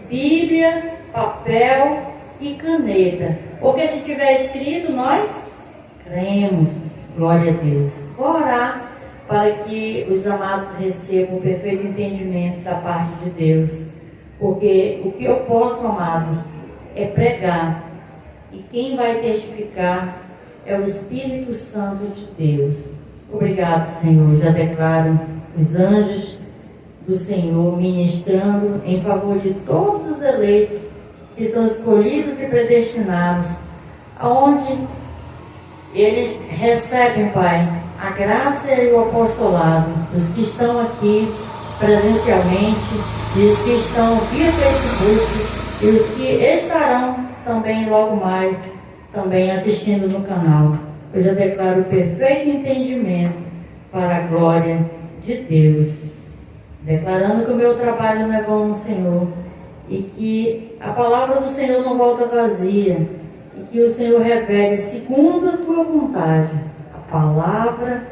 Bíblia, papel e caneta. Porque se tiver escrito, nós cremos. Glória a Deus. Vou orar para que os amados recebam o perfeito entendimento da parte de Deus. Porque o que eu posso, amados, é pregar. E quem vai testificar é o Espírito Santo de Deus. Obrigado, Senhor. Já declaro os anjos do Senhor ministrando em favor de todos os eleitos que são escolhidos e predestinados, aonde eles recebem, Pai, a graça e o apostolado, os que estão aqui presencialmente, e os que estão via Facebook, e os que estarão também logo mais, também assistindo no canal. Eu já declaro perfeito entendimento para a glória de Deus, declarando que o meu trabalho não é vão no Senhor, e que a palavra do Senhor não volta vazia, e que o Senhor revele segundo a tua vontade a palavra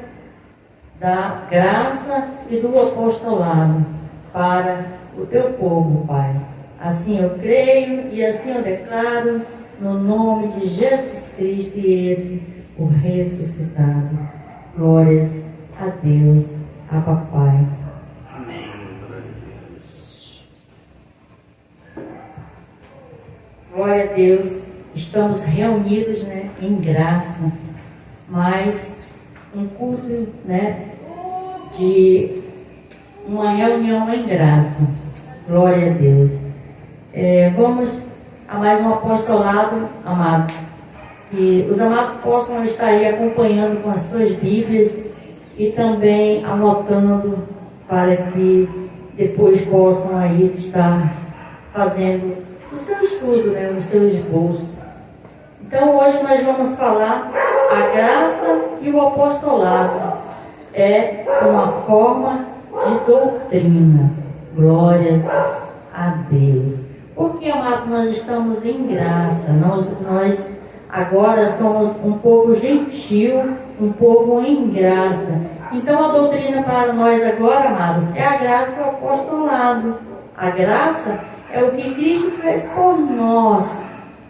da graça e do apostolado para o teu povo, Pai. Assim eu creio e assim eu declaro, no nome de Jesus Cristo e esse o ressuscitado. Glórias a Deus, a Papai. Amém. Glória a Deus. Glória a Deus. Estamos reunidos, né, em graça, mas um culto, né, de uma reunião em graça. Glória a Deus. Vamos a mais um apostolado, amados. Que os amados possam estar aí acompanhando com as suas Bíblias e também anotando para que depois possam aí estar fazendo o seu estudo, né, o seu esboço. Então hoje nós vamos falar a graça e o apostolado. É uma forma de doutrina. Glórias a Deus. Porque, amados, nós estamos em graça. Nós agora somos um povo gentil, um povo em graça. Então a doutrina para nós agora, amados, é a graça do apostolado. A graça é o que Cristo fez por nós,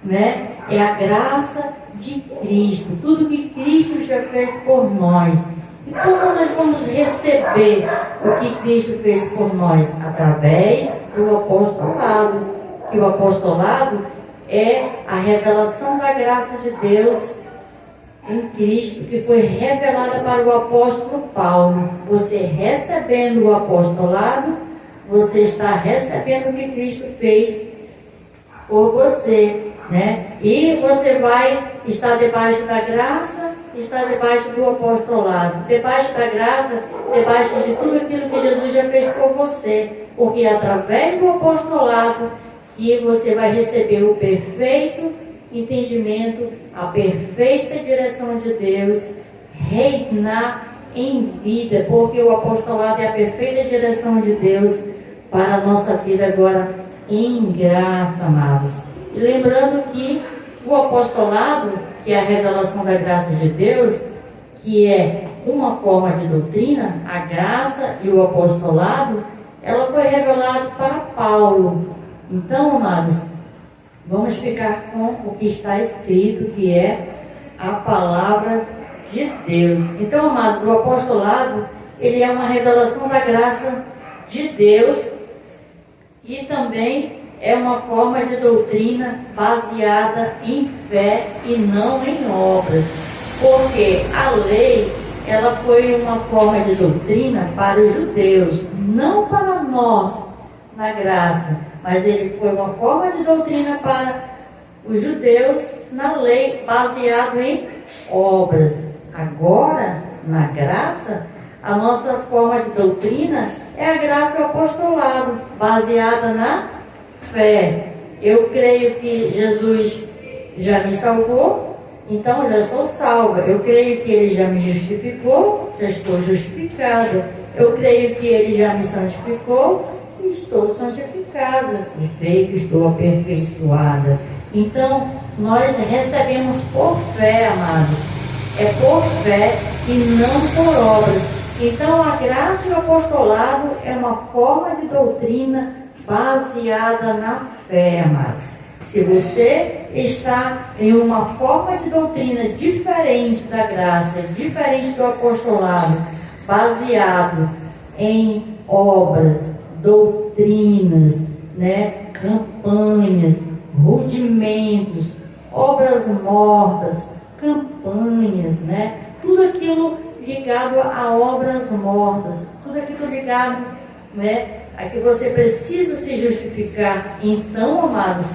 né? É a graça de Cristo, tudo que Cristo já fez por nós. E como nós vamos receber o que Cristo fez por nós? Através do apostolado. E o apostolado é a revelação da graça de Deus em Cristo, que foi revelada para o apóstolo Paulo. Você recebendo o apostolado, você está recebendo o que Cristo fez por você, né? E você vai estar debaixo da graça, está debaixo do apostolado, debaixo da graça, debaixo de tudo aquilo que Jesus já fez por você, porque é através do apostolado que você vai receber o perfeito entendimento, a perfeita direção de Deus, reinar em vida, porque o apostolado é a perfeita direção de Deus para a nossa vida agora em graça, amados. E lembrando que o apostolado, que é a revelação da graça de Deus, que é uma forma de doutrina, a graça e o apostolado, ela foi revelada para Paulo. Então, amados, vamos ficar com o que está escrito, que é a palavra de Deus. Então, amados, o apostolado, ele é uma revelação da graça de Deus e também é uma forma de doutrina baseada em fé e não em obras. Porque a lei, ela foi uma forma de doutrina para os judeus, não para nós, na graça. Mas ele foi uma forma de doutrina para os judeus na lei, baseado em obras. Agora, na graça, a nossa forma de doutrina é a graça do apostolado, baseada na fé. Eu creio que Jesus já me salvou, então já sou salva. Eu creio que Ele já me justificou, já estou justificada. Eu creio que Ele já me santificou, e estou santificada. Eu creio que estou aperfeiçoada. Então, nós recebemos por fé, amados. É por fé e não por obras. Então, a graça e o apostolado é uma forma de doutrina baseada na fé, amados. Se você está em uma forma de doutrina diferente da graça, diferente do apostolado, baseado em obras, doutrinas, né, campanhas, rudimentos, obras mortas, campanhas, né, tudo aquilo ligado a obras mortas, tudo aquilo ligado, né, a que você precisa se justificar. Então, amados,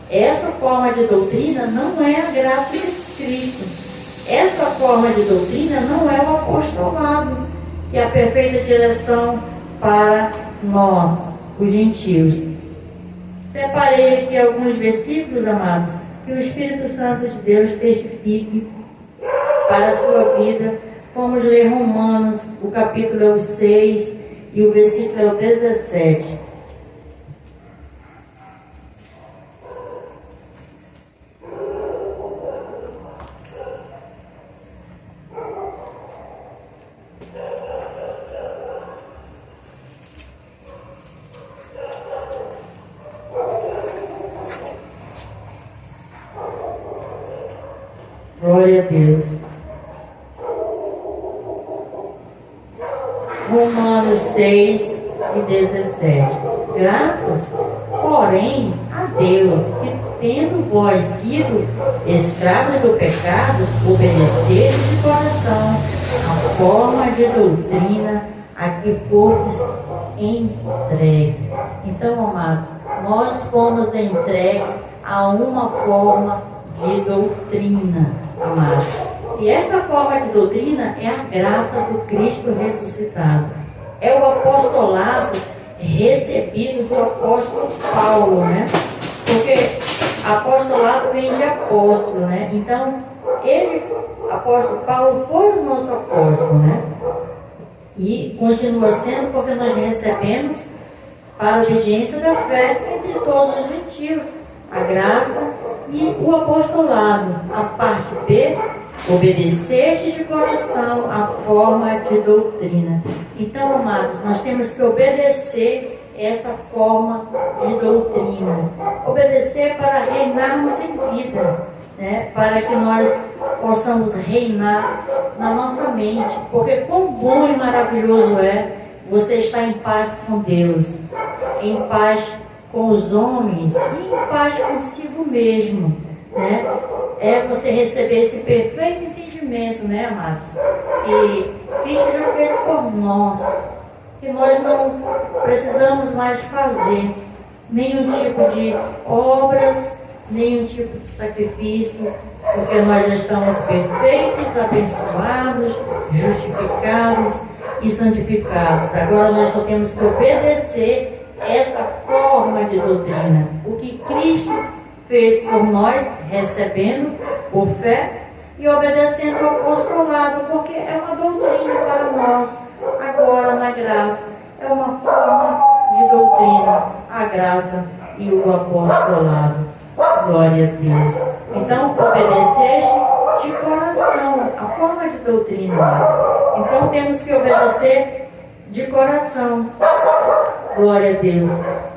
essa forma de doutrina não é a graça de Cristo. Essa forma de doutrina não é o apostolado, que é a perfeita direção para nós, os gentios. Separei aqui alguns versículos, amados, que o Espírito Santo de Deus testifique para a sua vida. Vamos ler Romanos, o capítulo é o 6 e o versículo é o 17. Glória a Deus. Romanos 6 e 17. Graças, porém, a Deus, que tendo vós sido escravos do pecado, obedeceste de coração a forma de doutrina a que fostes entregue. Então, amados, nós fomos entregues a uma forma de doutrina, amados. E esta forma de doutrina é a graça do Cristo ressuscitado. É o apostolado recebido do apóstolo Paulo, né? Porque apostolado vem de apóstolo, né? Então, ele, apóstolo Paulo, foi o nosso apóstolo, né? E continua sendo, porque nós recebemos para a obediência da fé entre todos os gentios, a graça e o apostolado. A parte B, obedeceste de coração a forma de doutrina. Então, amados, nós temos que obedecer essa forma de doutrina. Obedecer para reinarmos em vida, né? Para que nós possamos reinar na nossa mente. Porque quão bom e maravilhoso é você estar em paz com Deus, em paz com os homens e em paz consigo mesmo, né? É você receber esse perfeito entendimento, né, amados? Que Cristo já fez por nós, que nós não precisamos mais fazer nenhum tipo de obras, nenhum tipo de sacrifício, porque nós já estamos perfeitos, abençoados, justificados e santificados. Agora nós só temos que obedecer essa forma de doutrina, o que Cristo fez por nós, recebendo por fé e obedecendo ao apostolado, porque é uma doutrina para nós. Agora, na graça, é uma forma de doutrina, a graça e o apostolado. Glória a Deus. Então, obedeceste de coração, a forma de doutrina. Então, temos que obedecer de coração. Glória a Deus.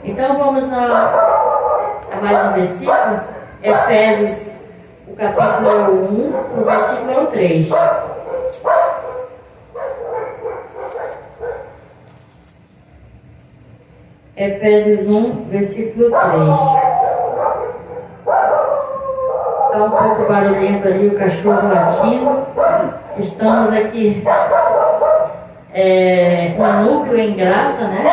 Então, vamos a mais um versículo. Efésios, o capítulo 1, o versículo 3. Efésios 1, versículo 3. Está um pouco barulhento ali o cachorro latindo. Estamos aqui um núcleo em graça, né?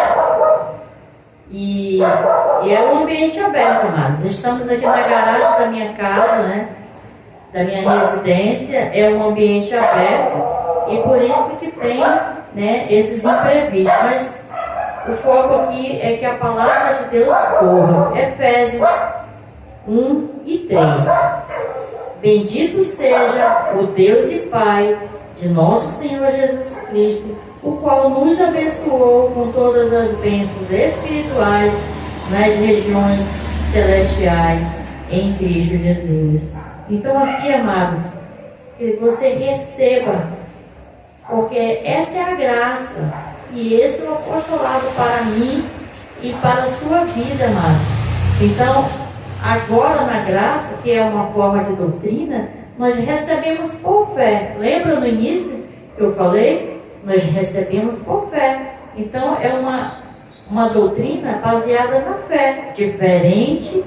E é um ambiente aberto, amados. Estamos aqui na garagem da minha casa, né? Da minha residência. É um ambiente aberto e por isso que tem, né, esses imprevistos. Mas o foco aqui é que a palavra de Deus corra. Efésios 1 e 3. Bendito seja o Deus e Pai de nosso Senhor Jesus Cristo, o qual nos abençoou com todas as bênçãos espirituais nas regiões celestiais em Cristo Jesus. Então aqui, amados, que você receba, porque essa é a graça e esse é o apostolado para mim e para a sua vida, amados. Então, agora na graça, que é uma forma de doutrina, nós recebemos por fé. Lembra no início que eu falei? Nós recebemos por fé. Então, é uma doutrina baseada na fé, diferente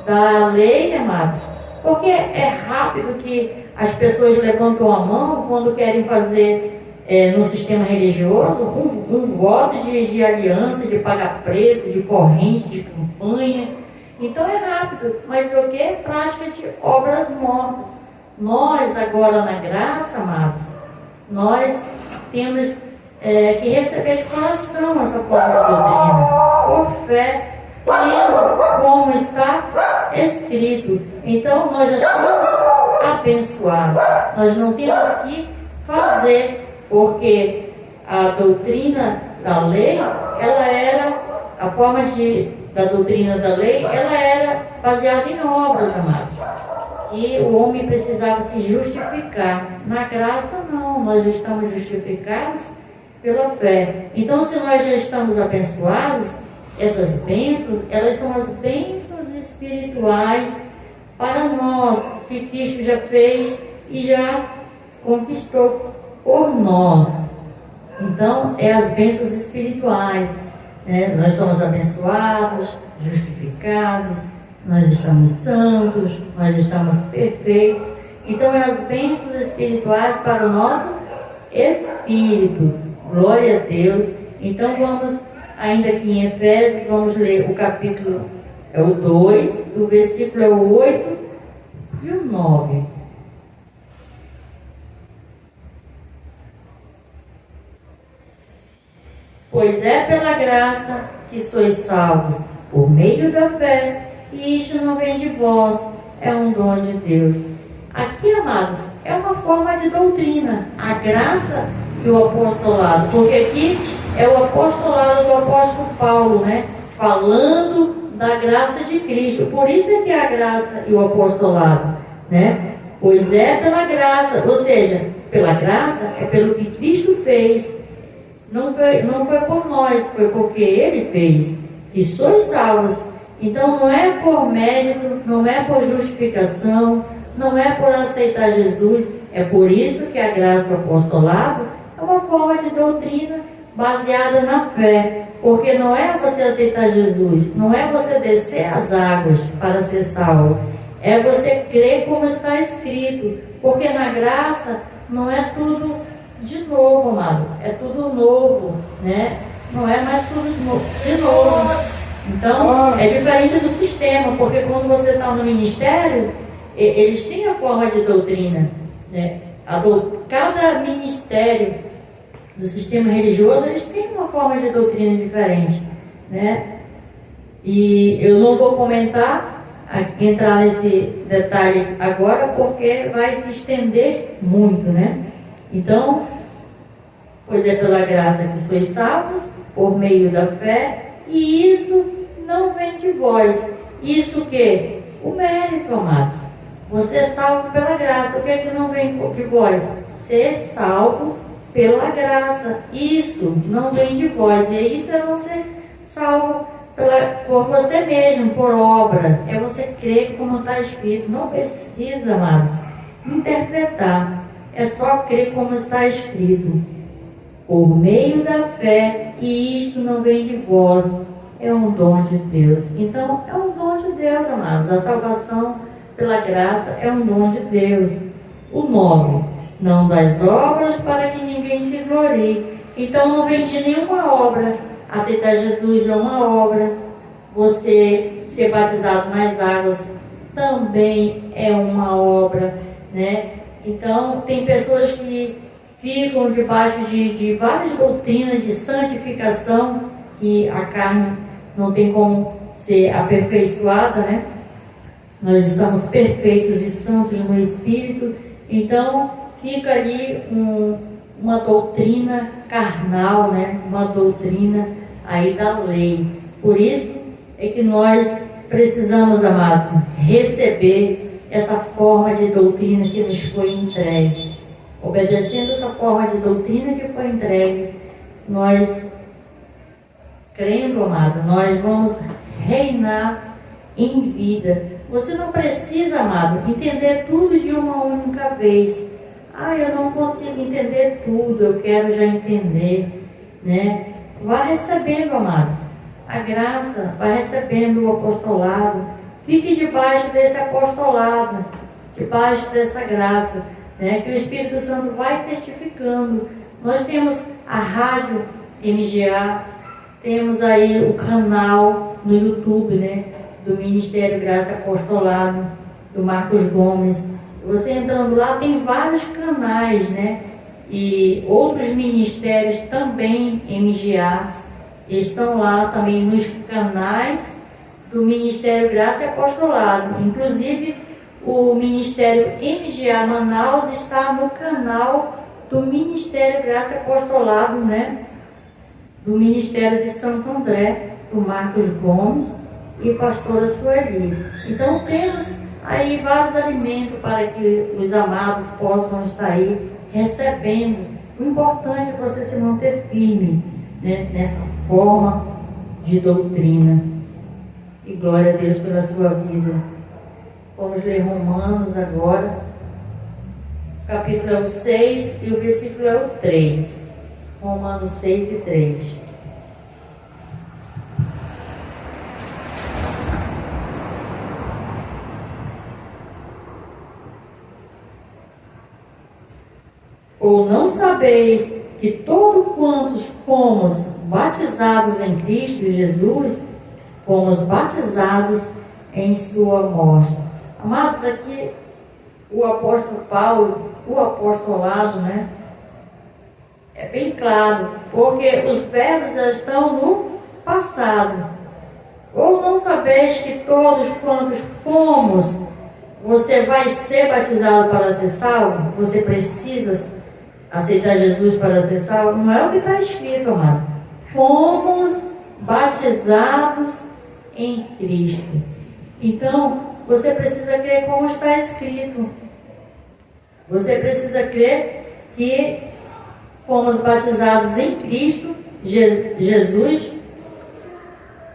da lei, amados. Porque é rápido que as pessoas levantam a mão quando querem fazer no sistema religioso um voto de aliança, de pagar preço, de corrente, de campanha. Então é rápido, mas o que? Prática de obras mortas. Nós agora na graça, amados, nós temos que receber de coração essa forma de doutrina, por fé, tendo como está escrito. Então nós já somos abençoados. Nós não temos que fazer, porque a doutrina da lei, ela era, a forma da doutrina da lei, ela era baseada em obras, amados. E o homem precisava se justificar. Na graça, não, nós já estamos justificados pela fé. Então, se nós já estamos abençoados, essas bênçãos, elas são as bênçãos espirituais para nós, que Cristo já fez e já conquistou por nós. Então, é as bênçãos espirituais, né? Nós somos abençoados, justificados, nós estamos santos, nós estamos perfeitos. Então, é as bênçãos espirituais para o nosso espírito. Glória a Deus. Então, vamos ainda aqui em Efésios, vamos ler o capítulo, é o 2, o versículo é o 8 e o 9. Pois é pela graça que sois salvos, por meio da fé, e isto não vem de vós, é um dom de Deus. Aqui, amados, é uma forma de doutrina, a graça e o apostolado, porque aqui é o apostolado do apóstolo Paulo, né? Falando da graça de Cristo. Por isso é que é a graça e o apostolado, né? Pois é pela graça, ou seja, pela graça é pelo que Cristo fez. Não foi por nós, foi porque Ele fez. Que sois salvos. Então não é por mérito, não é por justificação, não é por aceitar Jesus. É por isso que a graça do apostolado é uma forma de doutrina baseada na fé. Porque não é você aceitar Jesus, não é você descer as águas para ser salvo. É você crer como está escrito. Porque na graça não é tudo de novo, amado. É tudo novo, né? Não é mais tudo de novo. Então, é diferente do sistema, porque quando você está no ministério, eles têm a forma de doutrina, né? Cada ministério do sistema religioso, eles têm uma forma de doutrina diferente, né? E eu não vou entrar nesse detalhe agora, porque vai se estender muito, né? Então, pois é pela graça que sois salvos, por meio da fé, e isso não vem de vós. Isso que? O mérito, amados. Você é salvo pela graça. O que é que não vem de vós? Ser salvo pela graça. Isso não vem de vós. E isso é não ser salvo por você mesmo, por obra. É você crer como está escrito. Não precisa, amados, interpretar. É só crer como está escrito. Por meio da fé, e isto não vem de vós, é um dom de Deus. Então, é um dom de Deus, amados. A salvação pela graça é um dom de Deus. O 9, não das obras para que ninguém se glorie. Então, não vem de nenhuma obra. Aceitar Jesus é uma obra. Você ser batizado nas águas também é uma obra, né? Então, tem pessoas que ficam debaixo de várias doutrinas de santificação, que a carne não tem como ser aperfeiçoada, né? Nós estamos perfeitos e santos no Espírito. Então, fica ali uma doutrina carnal, né? Uma doutrina aí da lei. Por isso é que nós precisamos, amados, receber essa forma de doutrina que nos foi entregue. Obedecendo essa forma de doutrina que foi entregue, nós crendo, amado, nós vamos reinar em vida. Você não precisa, amado, entender tudo de uma única vez. Eu não consigo entender tudo, eu quero já entender, né? Vai recebendo, amado, a graça, vai recebendo o apostolado. Fique debaixo desse apostolado, debaixo dessa graça, né? Que o Espírito Santo vai testificando. Nós temos a rádio MGA, temos aí o canal no YouTube, né? Do Ministério Graça Apostolado, do Marcos Gomes. Você entrando lá, tem vários canais, né? E outros ministérios também, MGAs, estão lá também nos canais do Ministério Graça e Apostolado. Inclusive, o Ministério MGA Manaus está no canal do Ministério Graça e Apostolado, né? Do Ministério de Santo André, do Marcos Gomes e pastora Sueli. Então, temos aí vários alimentos para que os amados possam estar aí recebendo. O importante é você se manter firme, né, nessa forma de doutrina. E glória a Deus pela sua vida. Vamos ler Romanos agora, capítulo 6 e o versículo é o 3. Romanos 6 e 3. Ou não sabeis que todos quantos fomos batizados em Cristo Jesus, fomos batizados em sua morte? Amados, aqui o apóstolo Paulo, o apostolado, né? É bem claro, porque os verbos já estão no passado. Ou não sabeis que todos quantos fomos, você vai ser batizado para ser salvo? Você precisa aceitar Jesus para ser salvo? Não é o que está escrito, amado. Fomos batizados em Cristo. Então, você precisa crer como está escrito. Você precisa crer que fomos batizados em Cristo, Jesus,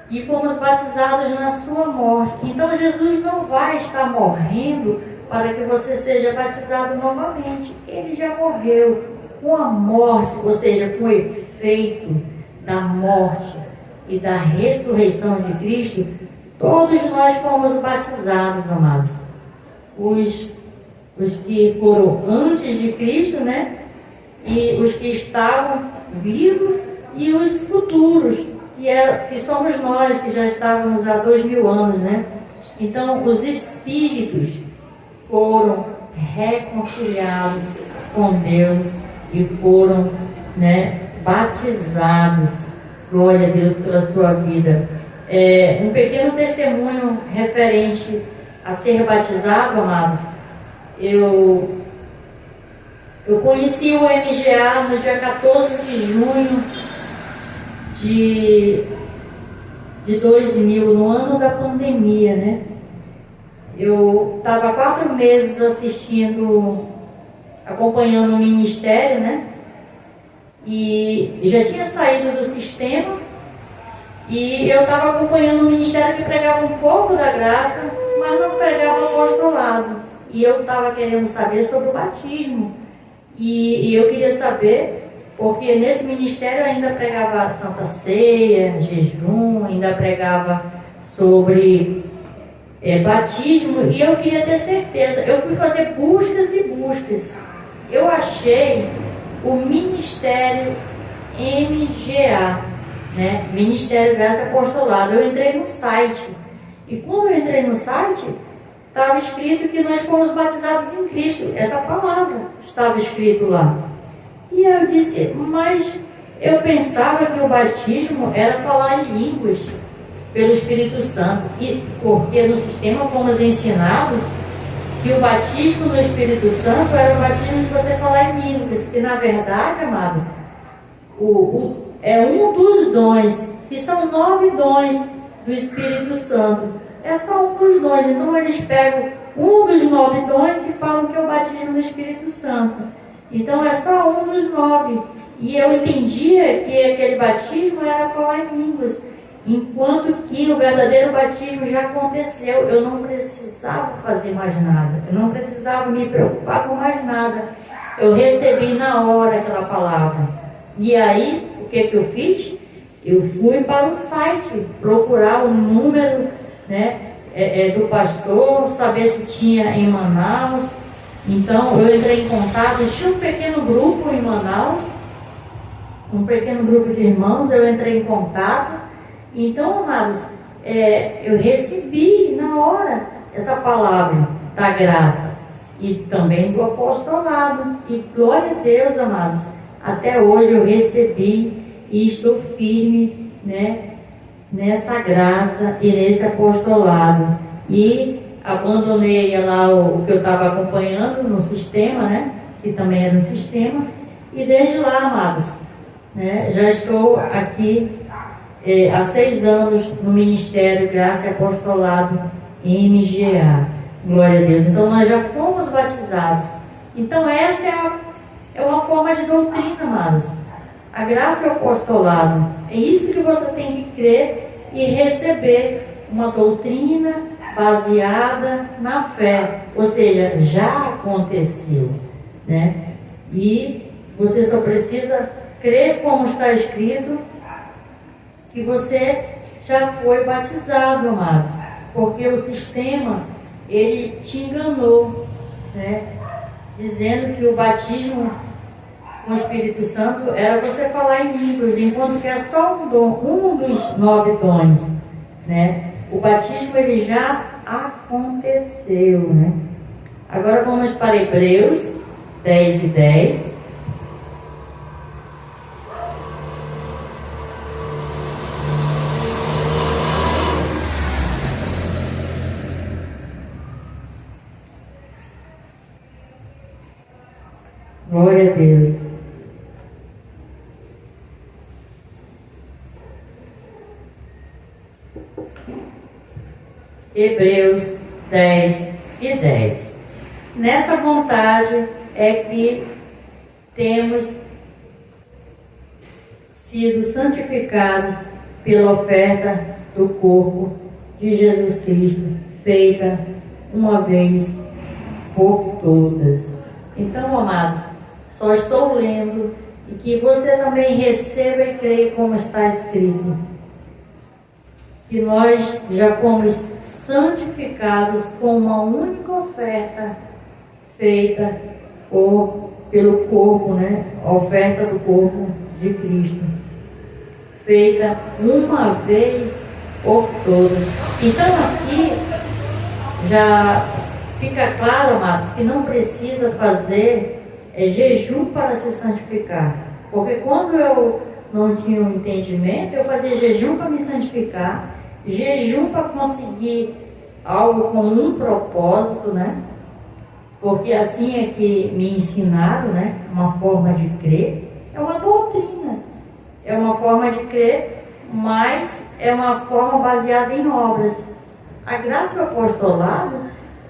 e fomos batizados na sua morte. Então, Jesus não vai estar morrendo para que você seja batizado novamente. Ele já morreu com a morte, ou seja, com o efeito da morte e da ressurreição de Cristo. Todos nós fomos batizados, amados. Os que foram antes de Cristo, né? E os que estavam vivos e os futuros, que somos nós, que já estávamos há 2000 anos, né? Então, os espíritos foram reconciliados com Deus e foram, né, batizados. Glória a Deus pela sua vida. Um pequeno testemunho referente a ser batizado, amados. Eu conheci o MGA no dia 14 de junho de 2000, no ano da pandemia, né? Eu estava 4 meses acompanhando o ministério, né? E já tinha saído do sistema e eu estava acompanhando um ministério que pregava um pouco da graça, mas não pregava o apostolado. E eu estava querendo saber sobre o batismo. E eu queria saber, porque nesse ministério ainda pregava Santa Ceia, jejum, ainda pregava sobre batismo, e eu queria ter certeza. Eu fui fazer buscas e buscas. Eu achei o Ministério MGA, né? Ministério Graça Apostolado. Eu entrei no site, e quando eu entrei no site, estava escrito que nós fomos batizados em Cristo. Essa palavra estava escrito lá. E eu disse, mas eu pensava que o batismo era falar em línguas pelo Espírito Santo. E porque no sistema fomos ensinados que o batismo do Espírito Santo era o batismo de você falar em línguas. E na verdade, amados, é um dos dons, que são 9 dons do Espírito Santo. É só um dos dons. Então eles pegam um dos 9 dons e falam que é o batismo do Espírito Santo. Então é só um dos 9. E eu entendia que aquele batismo era falar em línguas, enquanto que o verdadeiro batismo já aconteceu. Eu não precisava fazer mais nada, eu não precisava me preocupar com mais nada. Eu recebi na hora aquela palavra. E aí, o que eu fiz? Eu fui para o site procurar o número, né, do pastor, saber se tinha em Manaus. Então eu entrei em contato, tinha um pequeno grupo em Manaus, um pequeno grupo de irmãos, eu entrei em contato. Então, amados, eu recebi na hora essa palavra da graça e também do apostolado. E glória a Deus, amados, até hoje eu recebi e estou firme, né, nessa graça e nesse apostolado. E abandonei lá o que eu estava acompanhando no sistema, né, que também era um sistema, e desde lá, amados, né, já estou aqui há 6 anos no Ministério Graça e Apostolado MGA. Glória a Deus. Então nós já fomos batizados. Então essa é uma forma de doutrina, amados. A graça e o apostolado. É isso que você tem que crer e receber. Uma doutrina baseada na fé. Ou seja, já aconteceu, né? E você só precisa crer como está escrito, que você já foi batizado, amados. Porque o sistema, ele te enganou, né? Dizendo que o batismo com o Espírito Santo era você falar em línguas, enquanto que é só um dos 9 dons, né? O batismo, ele já aconteceu, né? Agora vamos para Hebreus 10:10. Glória a Deus. Hebreus 10:10. Nessa vontade é que temos sido santificados pela oferta do corpo de Jesus Cristo, feita uma vez por todas. Então, amados, só estou lendo e que você também receba e creia como está escrito, que nós já fomos santificados com uma única oferta feita pelo corpo, né? A oferta do corpo de Cristo, feita uma vez por todas. Então aqui já fica claro, amados, que não precisa fazer jejum para se santificar. Porque quando eu não tinha um entendimento, eu fazia jejum para me santificar, jejum para conseguir algo com um propósito, né? Porque assim é que me ensinaram, né? Uma forma de crer, é uma doutrina, é uma forma de crer, mas é uma forma baseada em obras. A graça e o apostolado,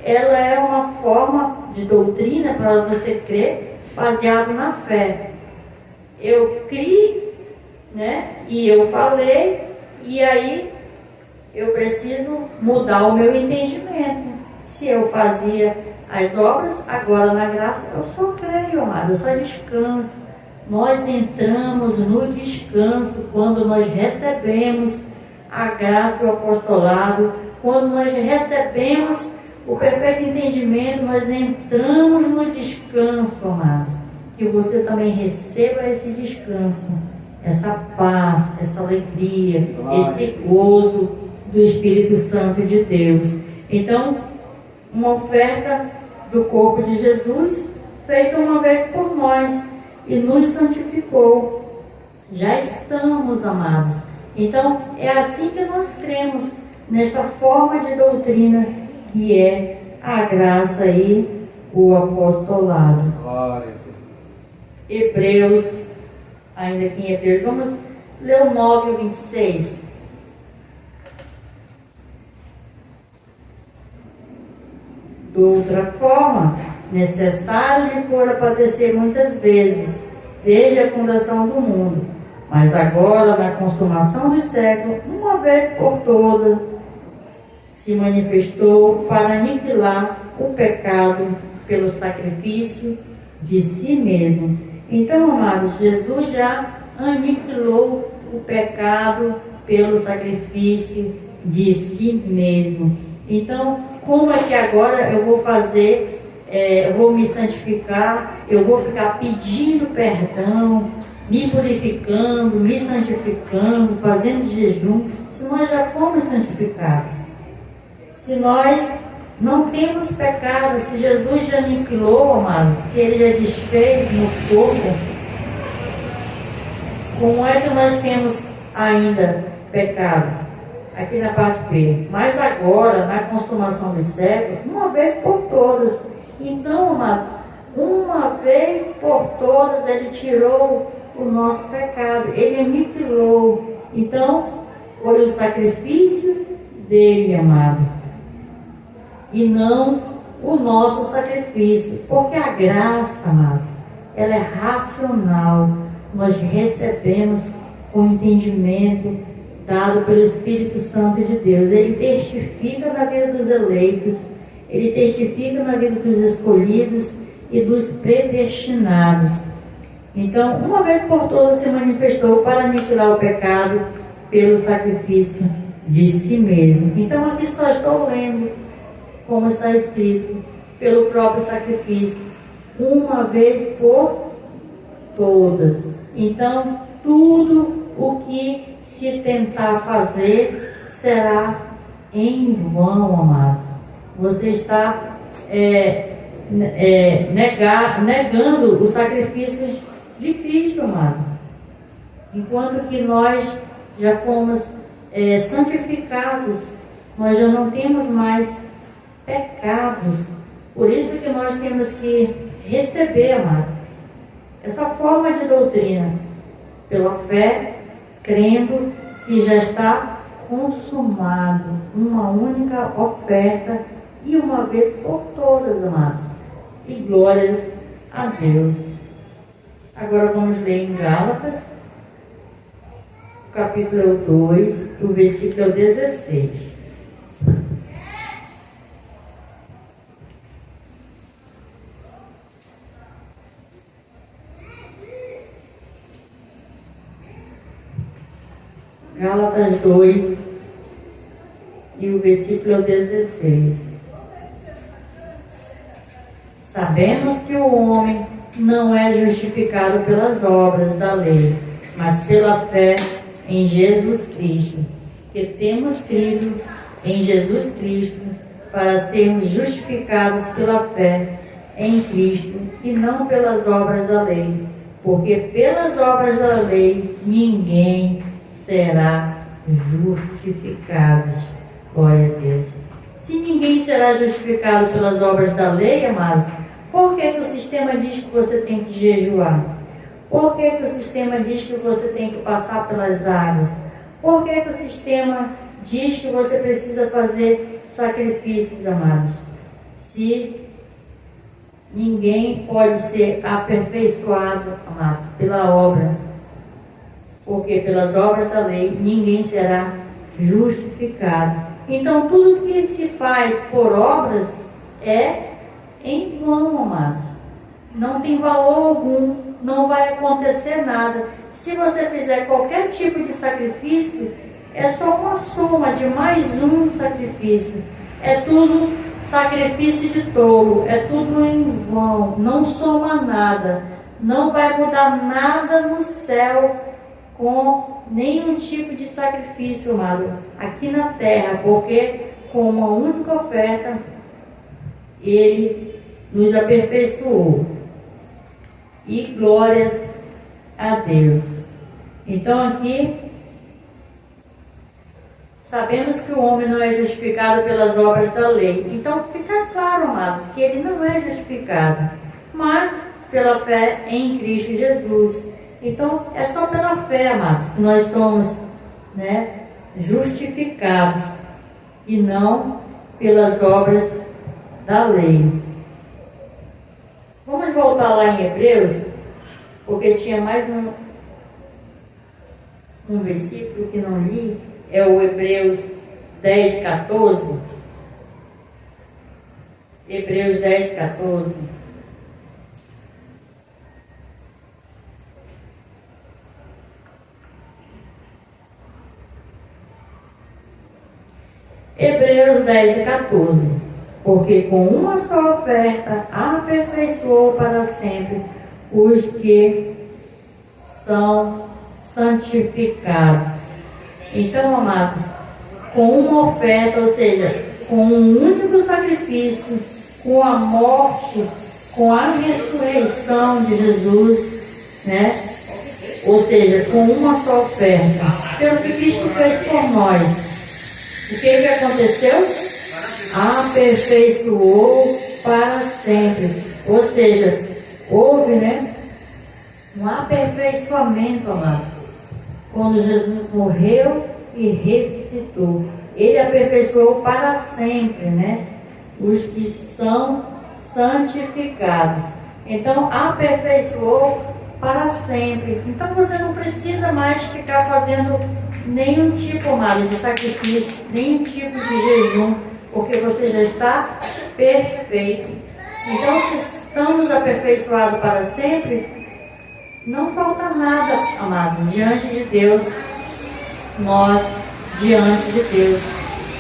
ela é uma forma de doutrina para você crer, baseado na fé. Eu criei, né? E eu falei, e aí eu preciso mudar o meu entendimento. Se eu fazia as obras, agora na graça eu só creio, amado, eu só descanso. Nós entramos no descanso quando nós recebemos a graça do apostolado, quando nós recebemos o perfeito entendimento, nós entramos no descanso, amados. Que você também receba esse descanso, essa paz, essa alegria, esse gozo do Espírito Santo de Deus. Então, uma oferta do corpo de Jesus, feita uma vez por nós, e nos santificou. Já estamos, amados. Então, é assim que nós cremos, nesta forma de doutrina, que é a graça e o apostolado. Glória a Deus. Hebreus, ainda aqui em Hebreus, vamos ler o 9:26. De outra forma, necessário lhe fora padecer muitas vezes, desde a fundação do mundo, mas agora, na consumação dos séculos, uma vez por todas, se manifestou para aniquilar o pecado pelo sacrifício de si mesmo. Então, amados, Jesus já aniquilou o pecado pelo sacrifício de si mesmo. Então, como é que agora eu vou fazer, eu vou me santificar, eu vou ficar pedindo perdão, me purificando, me santificando, fazendo jejum, se nós já fomos santificados? Se nós não temos pecado, se Jesus já aniquilou, amados, se Ele já desfez no fogo, como é que nós temos ainda pecado? Aqui na parte B. Mas agora, na consumação dos séculos, uma vez por todas. Então, amados, uma vez por todas Ele tirou o nosso pecado, Ele aniquilou. Então, foi o sacrifício dele, amados, e não o nosso sacrifício, porque a graça, amados, ela é racional. Nós recebemos com entendimento dado pelo Espírito Santo de Deus. Ele testifica na vida dos eleitos, Ele testifica na vida dos escolhidos e dos predestinados. Então, uma vez por todas se manifestou para aniquilar o pecado pelo sacrifício de si mesmo. Então, aqui só estou lendo como está escrito, pelo próprio sacrifício, uma vez por todas. Então, tudo o que se tentar fazer será em vão, amados. Você está negando o sacrifício de Cristo, amado. Enquanto que nós já fomos santificados, nós já não temos mais pecados. Por isso que nós temos que receber, amado, essa forma de doutrina pela fé, crendo que já está consumado, uma única oferta e uma vez por todas, amados. E glórias a Deus. Agora vamos ler em Gálatas, capítulo 2, o versículo 16. Gálatas 2 e o versículo 16. Sabemos que o homem não é justificado pelas obras da lei, mas pela fé em Jesus Cristo, que temos crido em Jesus Cristo para sermos justificados pela fé em Cristo e não pelas obras da lei, porque pelas obras da lei ninguém será justificado. Glória a Deus. Se ninguém será justificado pelas obras da lei, amados, por que o sistema diz que você tem que jejuar? Por que o sistema diz que você tem que passar pelas águas? Por que o sistema diz que você precisa fazer sacrifícios, amados? Se ninguém pode ser aperfeiçoado, amados, pela obra, porque pelas obras da lei ninguém será justificado. Então tudo que se faz por obras é em vão, amados. Não tem valor algum, não vai acontecer nada. Se você fizer qualquer tipo de sacrifício, é só uma soma de mais um sacrifício. É tudo sacrifício de tolo, é tudo em vão, não soma nada, não vai mudar nada no céu com nenhum tipo de sacrifício, amado, aqui na terra, porque com uma única oferta Ele nos aperfeiçoou. E glórias a Deus. Então aqui sabemos que o homem não é justificado pelas obras da lei. Então fica claro, amados, que ele não é justificado, mas pela fé em Cristo Jesus. Então é só pela fé, amados, que nós somos, justificados e não pelas obras da lei. Vamos voltar lá em Hebreus, porque tinha mais um versículo que não li, é o Hebreus 10, 14. Hebreus 10, 14. Hebreus 10 e 14. Porque com uma só oferta aperfeiçoou para sempre os que são santificados. Então, amados, com uma oferta, ou seja, com um único sacrifício, com a morte, com a ressurreição de Jesus, né? Ou seja, com uma só oferta, pelo que Cristo fez por nós. O que aconteceu? Aperfeiçoou para sempre. Ou seja, houve, né, um aperfeiçoamento, amados. Quando Jesus morreu e ressuscitou, Ele aperfeiçoou para sempre, né, os que são santificados. Então, aperfeiçoou para sempre. Então, você não precisa mais ficar fazendo nenhum tipo, amado, de sacrifício, nenhum tipo de jejum, porque você já está perfeito. Então, se estamos aperfeiçoados para sempre, não falta nada, amados, diante de Deus, nós diante de Deus,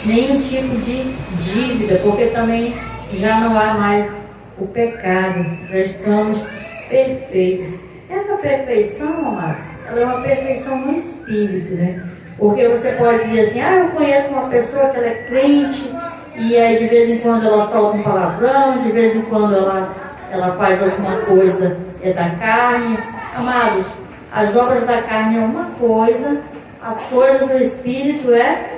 nenhum tipo de dívida, porque também já não há mais o pecado, já estamos perfeitos. Essa perfeição, amados, ela é uma perfeição no espírito, né? Porque você pode dizer assim, eu conheço uma pessoa que ela é crente, e aí de vez em quando ela solta um palavrão, de vez em quando ela faz alguma coisa da carne. Amados, as obras da carne é uma coisa, as coisas do espírito é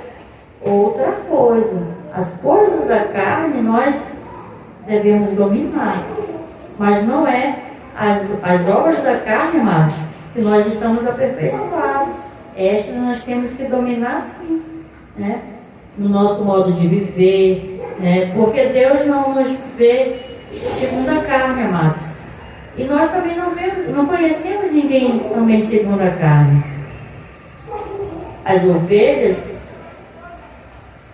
outra coisa. As coisas da carne nós devemos dominar, mas não é as obras da carne, amados, que nós estamos aperfeiçoados. Estas nós temos que dominar sim, né? No nosso modo de viver, né? Porque Deus não nos vê segundo a carne, amados. E nós também não conhecemos ninguém também segundo a carne. As ovelhas,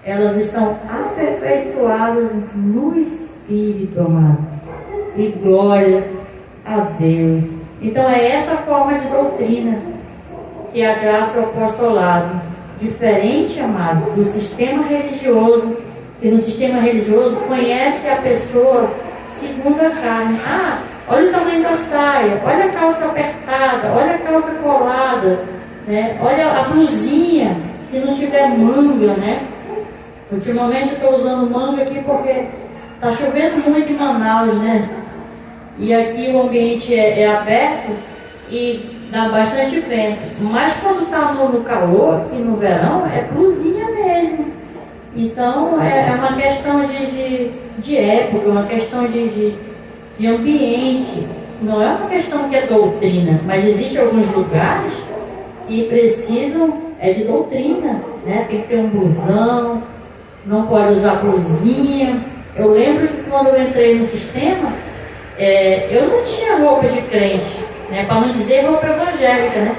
elas estão aperfeiçoadas no Espírito, amado. E glórias a Deus. Então é essa forma de doutrina que a graça do apostolado, diferente, amados, do sistema religioso, que no sistema religioso conhece a pessoa segundo a carne. Olha o tamanho da saia, olha a calça apertada, olha a calça colada, né? Olha a blusinha, se não tiver manga, né? Ultimamente eu estou usando manga aqui porque está chovendo muito em Manaus, né? E aqui o ambiente é aberto e dá bastante vento. Mas quando está no calor, aqui no verão, é blusinha mesmo. Então é uma questão de época, uma questão de ambiente. Não é uma questão que é doutrina, mas existem alguns lugares que precisam de doutrina, né? Tem que ter um blusão, não pode usar blusinha. Eu lembro que quando eu entrei no sistema, eu não tinha roupa de crente, né? Para não dizer roupa evangélica, né?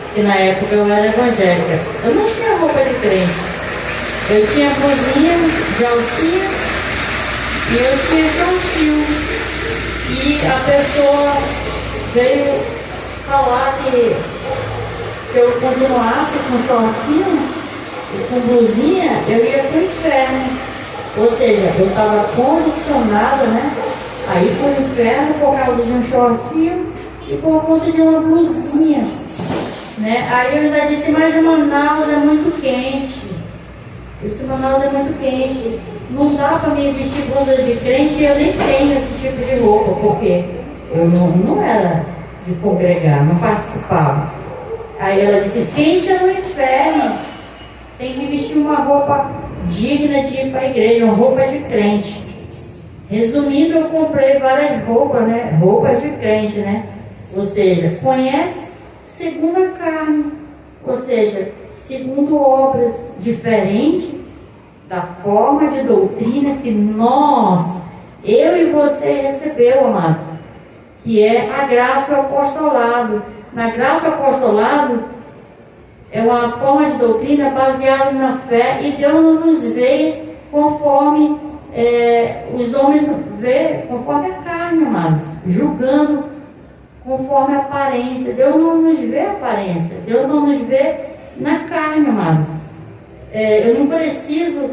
Porque na época eu era evangélica. Eu não tinha roupa de crente. Eu tinha blusinha de alcinha e eu tinha shortinho. E a pessoa veio falar que eu continuasse com shortinho e com blusinha, eu ia para o inferno. Ou seja, eu estava condicionada, né? Aí para o inferno por causa de um shortinho e por conta de uma blusinha, né? Aí eu ainda disse, mas Manaus é muito quente. Esse Manaus é muito quente. Não dá para mim vestir blusa de crente e eu nem tenho esse tipo de roupa, porque eu não era de congregar, não participava. Aí ela disse, quente é no inferno. Tem que vestir uma roupa digna de ir para a igreja, uma roupa de crente. Resumindo, eu comprei várias roupas, né? Roupas de crente, né? Ou seja, conhece segundo a carne. Ou seja, segundo obras diferentes da forma de doutrina que eu e você recebeu, amado. que é a graça e o apostolado. Na graça e o apostolado é uma forma de doutrina baseada na fé, e Deus não nos vê conforme os homens vê, conforme a carne, amados, julgando conforme a aparência. Deus não nos vê aparência, Deus não nos vê na carne, amados. Eu não preciso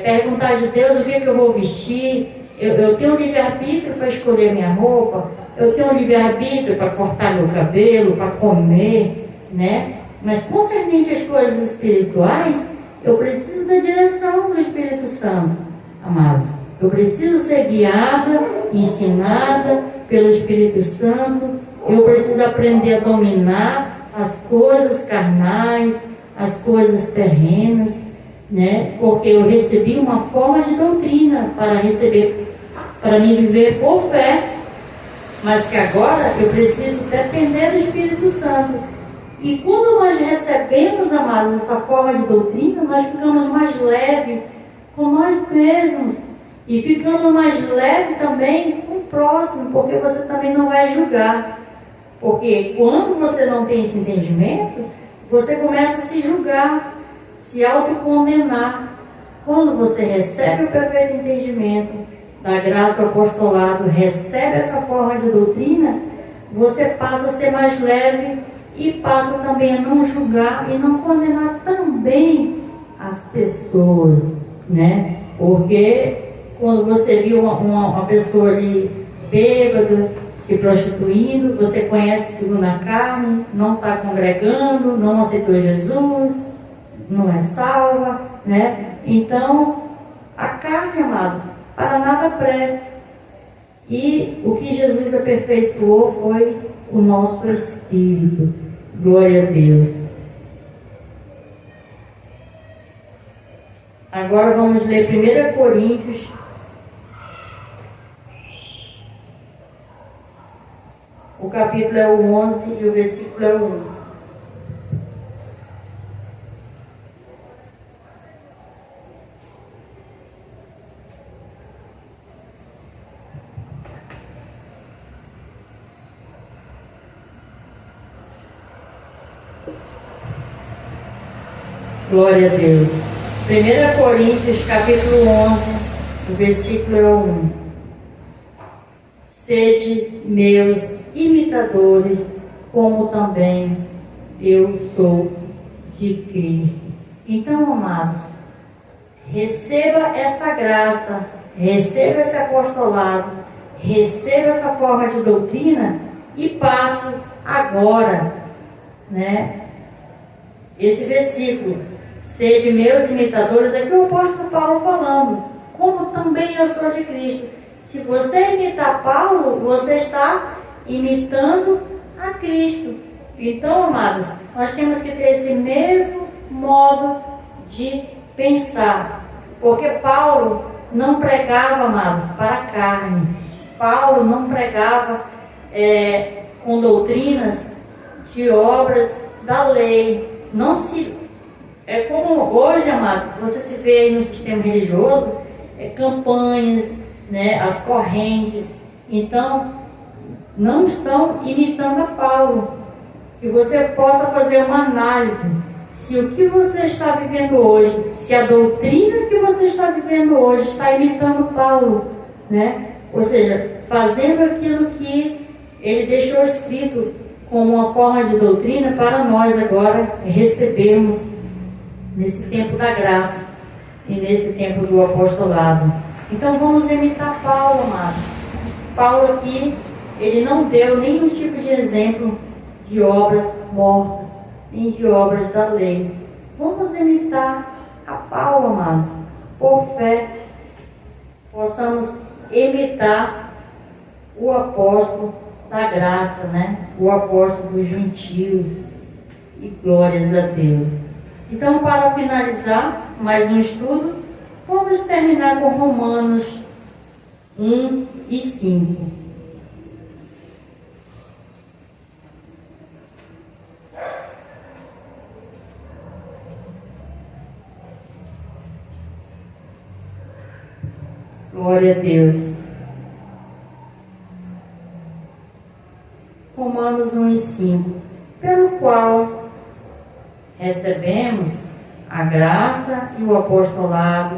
perguntar de Deus o que eu vou vestir. Eu tenho livre-arbítrio para escolher minha roupa, eu tenho livre-arbítrio para cortar meu cabelo, para comer, né? Mas concernente às coisas espirituais, eu preciso da direção do Espírito Santo, amados. Eu preciso ser guiada, ensinada pelo Espírito Santo. Eu preciso aprender a dominar as coisas carnais, as coisas terrenas, né? Porque eu recebi uma forma de doutrina para me viver por fé, mas que agora eu preciso depender do Espírito Santo. E quando nós recebemos, amados, essa forma de doutrina, nós ficamos mais leves com nós mesmos, e ficamos mais leve também com o próximo, porque você também não vai julgar. Porque quando você não tem esse entendimento, você começa a se julgar, se autocondenar. Quando você recebe o perfeito entendimento da graça do apostolado, recebe essa forma de doutrina, você passa a ser mais leve e passa também a não julgar e não condenar também as pessoas, né? Porque quando você viu uma pessoa ali bêbada, se prostituindo, você conhece segundo a carne, não está congregando, não aceitou Jesus, não é salva, né? Então, a carne, amados, para nada presta. E o que Jesus aperfeiçoou foi o nosso espírito. Glória a Deus. Agora vamos ler 1 Coríntios, o capítulo é o 11 e o versículo é o 1. Glória a Deus. 1 Coríntios, capítulo 11, o versículo é o 1. Sede meus imitadores, como também eu sou de Cristo. Então, amados, receba essa graça, receba esse apostolado, receba essa forma de doutrina e passe agora, né? Esse versículo, sede meus imitadores, é que o apóstolo Paulo falando, como também eu sou de Cristo. Se você imitar Paulo, você está imitando a Cristo. Então, amados, nós temos que ter esse mesmo modo de pensar, porque Paulo não pregava, amados, para a carne. Paulo não pregava com doutrinas de obras da lei. Não se é como hoje, amados, você se vê aí no sistema religioso, campanhas, né, as correntes. Então, não estão imitando a Paulo. Que você possa fazer uma análise se o que você está vivendo hoje, se a doutrina que você está vivendo hoje está imitando Paulo, né? Ou seja, fazendo aquilo que ele deixou escrito como uma forma de doutrina para nós agora recebermos nesse tempo da graça e nesse tempo do apostolado. Então vamos imitar Paulo, amados. Paulo aqui, ele não deu nenhum tipo de exemplo de obras mortas, nem de obras da lei. Vamos imitar a Paulo, amados, por fé, possamos imitar o apóstolo da graça, né? O apóstolo dos gentios, e glórias a Deus. Então, para finalizar mais um estudo, vamos terminar com Romanos 1 e 5. Glória a Deus. Romanos 1 e 5, pelo qual recebemos a graça e o apostolado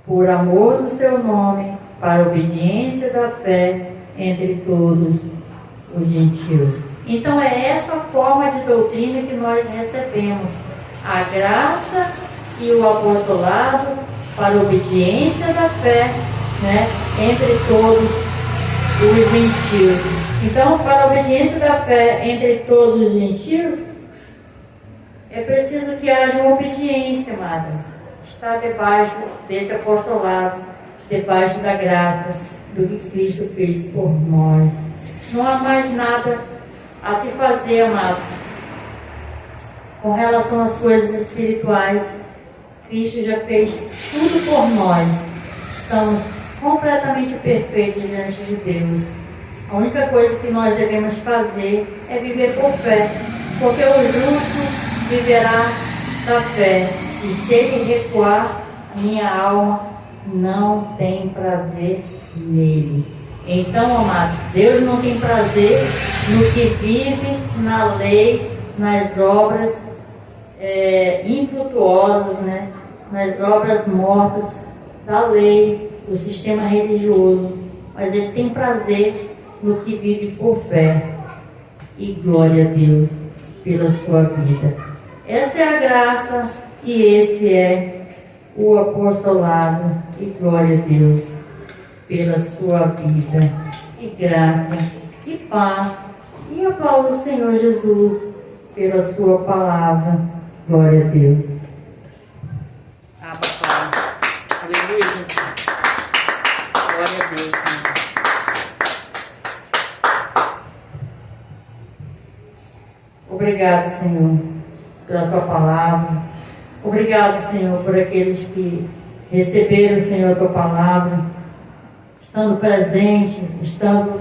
por amor do seu nome, para a obediência da fé entre todos os gentios. Então é essa forma de doutrina que nós recebemos, a graça e o apostolado para a obediência da fé, né, entre todos os gentios. Então, para a obediência da fé entre todos os gentios, é preciso que haja uma obediência, amada. Está debaixo desse apostolado, debaixo da graça do que Cristo fez por nós. Não há mais nada a se fazer, amados, com relação às coisas espirituais. Cristo já fez tudo por nós. Estamos completamente perfeitos diante de Deus. A única coisa que nós devemos fazer é viver por fé, porque o justo viverá da fé, e se ele recuar, a minha alma não tem prazer nele. Então, amados, Deus não tem prazer no que vive na lei, nas obras infrutuosas, né? Nas obras mortas da lei, do sistema religioso, mas ele tem prazer no que vive por fé. E glória a Deus pela sua vida. Essa é a graça e esse é o apostolado. E glória a Deus pela sua vida. E graça e paz. E aplaudo o Senhor Jesus pela sua palavra. Glória a Deus. Pai. Aleluia, Jesus. Glória a Deus, Senhor. Obrigado, Senhor, pela tua palavra. Obrigado, Senhor, por aqueles que receberam, Senhor, a tua palavra, estando presente, estando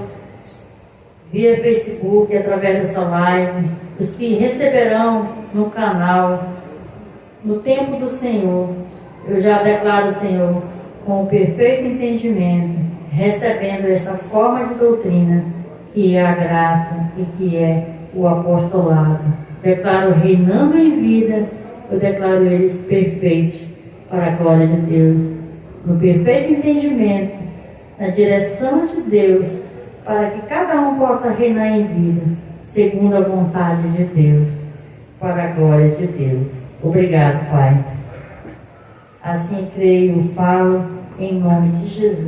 via Facebook, através dessa live, os que receberão no canal, no tempo do Senhor. Eu já declaro, Senhor, com o perfeito entendimento, recebendo esta forma de doutrina, que é a graça e que é o apostolado. Declaro reinando em vida, eu declaro eles perfeitos para a glória de Deus, no perfeito entendimento, na direção de Deus, para que cada um possa reinar em vida, segundo a vontade de Deus, para a glória de Deus. Obrigado, Pai. Assim creio e falo em nome de Jesus.